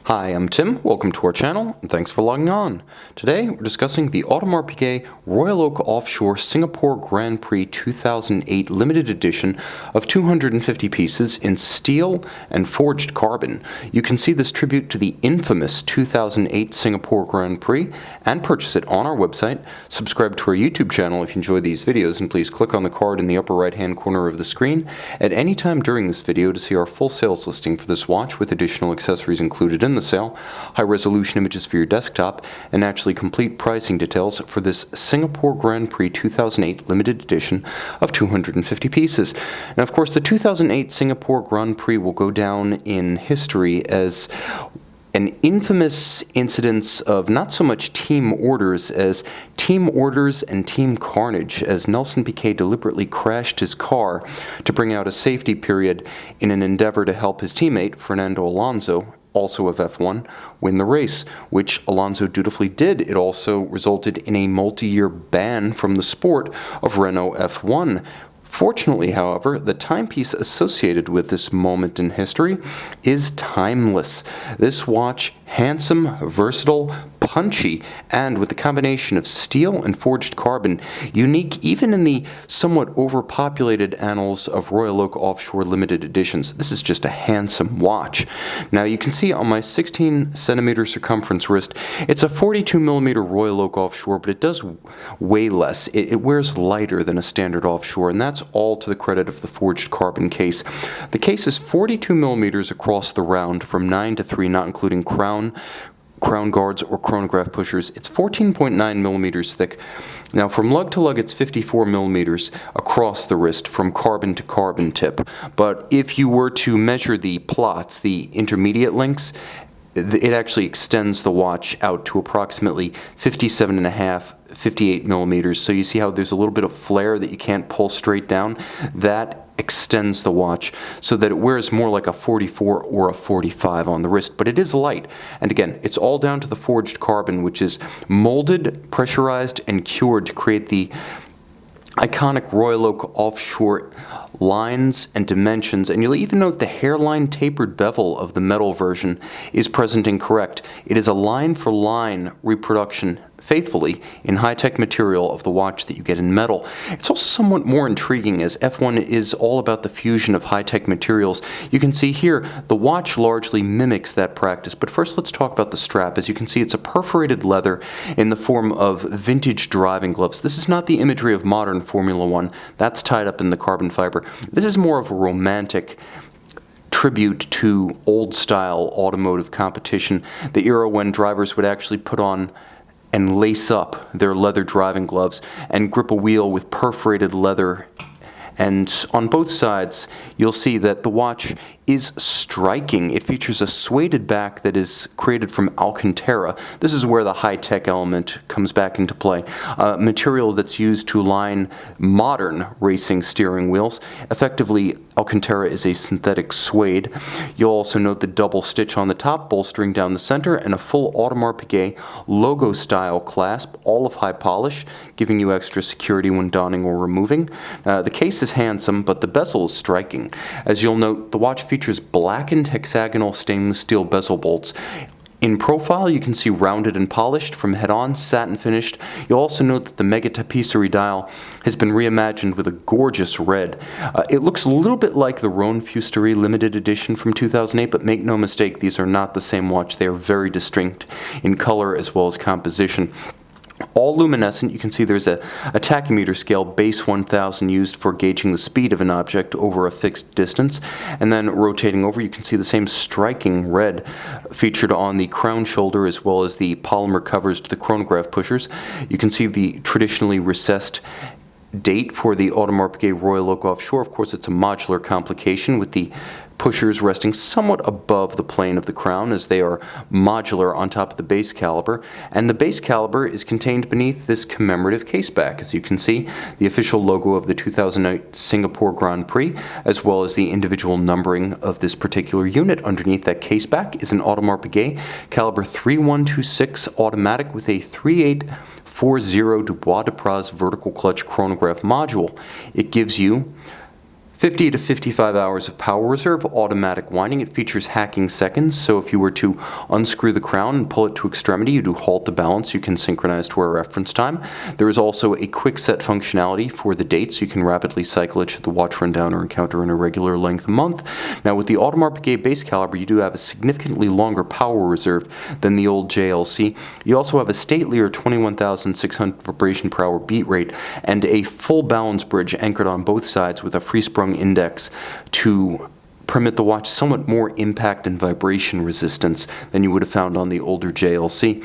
Hi, I'm Tim. Welcome to our channel, and thanks for logging on. Today, we're discussing the Audemars Piguet Royal Oak Offshore Singapore Grand Prix 2008 limited edition of 250 pieces in steel and forged carbon. You can see this tribute to the infamous 2008 Singapore Grand Prix and purchase it on our website. Subscribe to our YouTube channel if you enjoy these videos, and please click on the card in the upper right-hand corner of the screen at any time during this video to see our full sales listing for this watch with additional accessories included in the sale, high-resolution images for your desktop, and naturally complete pricing details for this Singapore Grand Prix 2008 limited edition of 250 pieces. Now, of course, the 2008 Singapore Grand Prix will go down in history as an infamous incidence of not so much team orders as team orders and team carnage, as Nelson Piquet deliberately crashed his car to bring out a safety period in an endeavor to help his teammate, Fernando Alonso, also of F1, win the race, which Alonso dutifully did. It also resulted in a multi-year ban from the sport of Renault F1. Fortunately, however, the timepiece associated with this moment in history is timeless. This watch, handsome, versatile, punchy, and with the combination of steel and forged carbon, unique even in the somewhat overpopulated annals of Royal Oak Offshore limited editions. This is just a handsome watch. Now, you can see on my 16 centimeter circumference wrist, it's a 42 millimeter Royal Oak Offshore, but it does weigh less. It wears lighter than a standard offshore, and that's all to the credit of the forged carbon case. The case is 42 millimeters across the round from 9 to 3, not including crown guards or chronograph pushers. It's 14.9 millimeters thick. Now, from lug to lug, it's 54 millimeters across the wrist from carbon to carbon tip. But if you were to measure the plots, the intermediate links, it actually extends the watch out to approximately 57.5, 58 millimeters. So you see how there's a little bit of flare that you can't pull straight down? That extends the watch so that it wears more like a 44 or a 45 on the wrist, but it is light. And again, it's all down to the forged carbon, which is molded, pressurized, and cured to create the iconic Royal Oak Offshore lines and dimensions. And you'll even note the hairline tapered bevel of the metal version is present and correct. It is a line-for-line reproduction faithfully in high-tech material of the watch that you get in metal. It's also somewhat more intriguing as F1 is all about the fusion of high-tech materials. You can see here the watch largely mimics that practice, but first let's talk about the strap. As you can see, it's a perforated leather in the form of vintage driving gloves. This is not the imagery of modern Formula One. That's tied up in the carbon fiber. This is more of a romantic tribute to old-style automotive competition, the era when drivers would actually put on and lace up their leather driving gloves and grip a wheel with perforated leather. And on both sides, you'll see that the watch is striking. It features a suede back that is created from Alcantara. This is where the high-tech element comes back into play. Material that's used to line modern racing steering wheels. Effectively, Alcantara is a synthetic suede. You'll also note the double stitch on the top, bolstering down the center, and a full Audemars Piguet logo-style clasp, all of high polish, giving you extra security when donning or removing. The case is handsome, but the bezel is striking. As you'll note, the watch features blackened hexagonal stainless steel bezel bolts. In profile, you can see rounded and polished from head-on, satin finished. You'll also note that the mega tapisserie dial has been reimagined with a gorgeous red. It looks a little bit like the Rhone Fusterie limited edition from 2008, but make no mistake, these are not the same watch. They are very distinct in color as well as composition. All luminescent. You can see there's a tachymeter scale, base 1000, used for gauging the speed of an object over a fixed distance. And then rotating over, you can see the same striking red featured on the crown shoulder as well as the polymer covers to the chronograph pushers. You can see the traditionally recessed date for the Audemars Piguet Royal Oak Offshore. Of course, it's a modular complication with the pushers resting somewhat above the plane of the crown as they are modular on top of the base caliber, and the base caliber is contained beneath this commemorative caseback. As you can see, the official logo of the 2008 Singapore Grand Prix, as well as the individual numbering of this particular unit. Underneath that caseback is an Audemars Piguet caliber 3126 automatic with a 3840 Dubois de Praz vertical clutch chronograph module. It gives you 50 to 55 hours of power reserve, automatic winding. It features hacking seconds, so if you were to unscrew the crown and pull it to extremity, you do halt the balance, you can synchronize to a reference time. There is also a quick set functionality for the dates. You can rapidly cycle it should the watch run down or encounter an irregular length of month. Now with the Audemars Piguet base caliber, you do have a significantly longer power reserve than the old JLC. You also have a statelier 21,600 vibration per hour beat rate and a full balance bridge anchored on both sides with a free-sprung index to permit the watch somewhat more impact and vibration resistance than you would have found on the older JLC.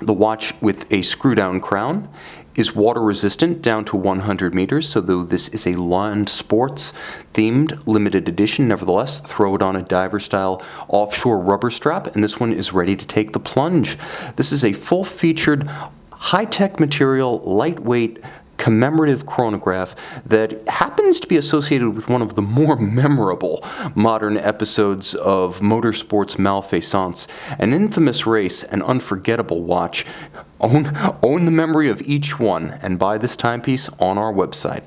The watch with a screw-down crown is water resistant down to 100 meters, so though this is a land sports themed limited edition, nevertheless throw it on a diver style offshore rubber strap and this one is ready to take the plunge. This is a full featured high-tech material, lightweight, commemorative chronograph that happens to be associated with one of the more memorable modern episodes of motorsports malfeasance, an infamous race, an unforgettable watch. Own the memory of each one and buy this timepiece on our website.